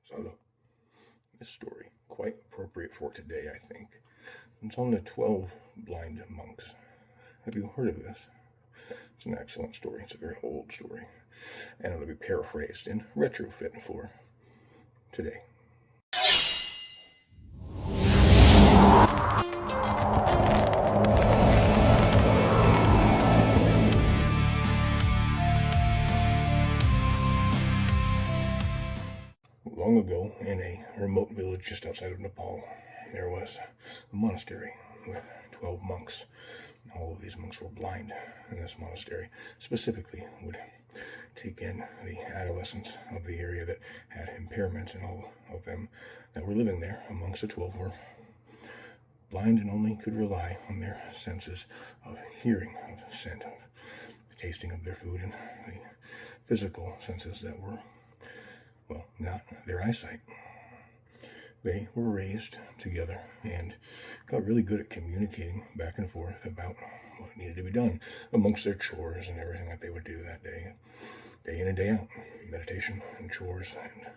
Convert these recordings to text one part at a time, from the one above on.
So this story, quite appropriate for today, I think. It's on the 12 blind monks. Have you heard of this? It's an excellent story. It's a very old story. And it'll be paraphrased and retrofit for today. Long ago, in a remote village just outside of Nepal, there was a monastery with 12 monks. All of these monks were blind, and this monastery specifically would take in the adolescents of the area that had impairments, and all of them that were living there amongst the 12 were blind and only could rely on their senses of hearing, of scent, of the tasting of their food, and the physical senses that were, well, not their eyesight. They were raised together and got really good at communicating back and forth about what needed to be done amongst their chores and everything that they would do that day in and day out. Meditation and chores and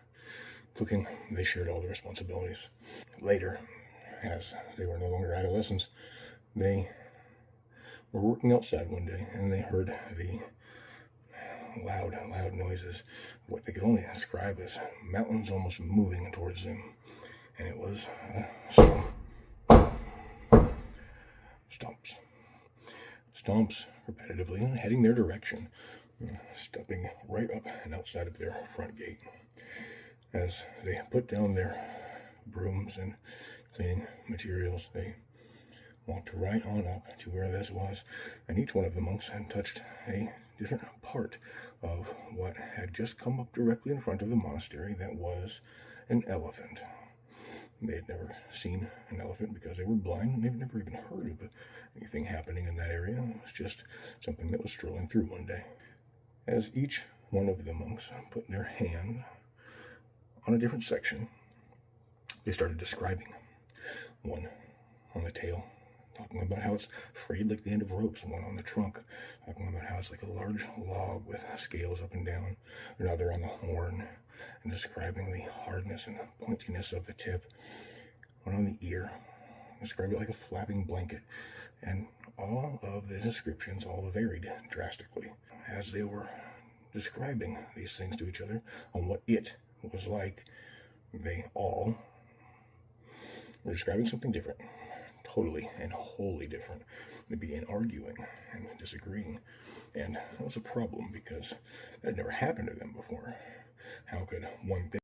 cooking, they shared all the responsibilities. Later, as they were no longer adolescents, they were working outside one day and they heard the loud noises, what they could only describe as mountains almost moving towards them. And it was stomps repetitively, heading their direction, stepping right up and outside of their front gate. As they put down their brooms and cleaning materials, they walked right on up to where this was, and each one of the monks had touched a different part of what had just come up directly in front of the monastery. That was an elephant. They had never seen an elephant because they were blind, and they've never even heard of anything happening in that area. It was just something that was strolling through one day. As each one of the monks put their hand on a different section, they started describing. One on the tail, talking about how it's frayed like the end of ropes. One on the trunk, talking about how it's like a large log with scales up and down. Another on the horn, and describing the hardness and the pointiness of the tip. One on the ear, described it like a flapping blanket. And all of the descriptions all varied drastically as they were describing these things to each other on what it was like. They all were describing something different, totally and wholly different. They began arguing and disagreeing, and that was a problem because that had never happened to them before. How could one thing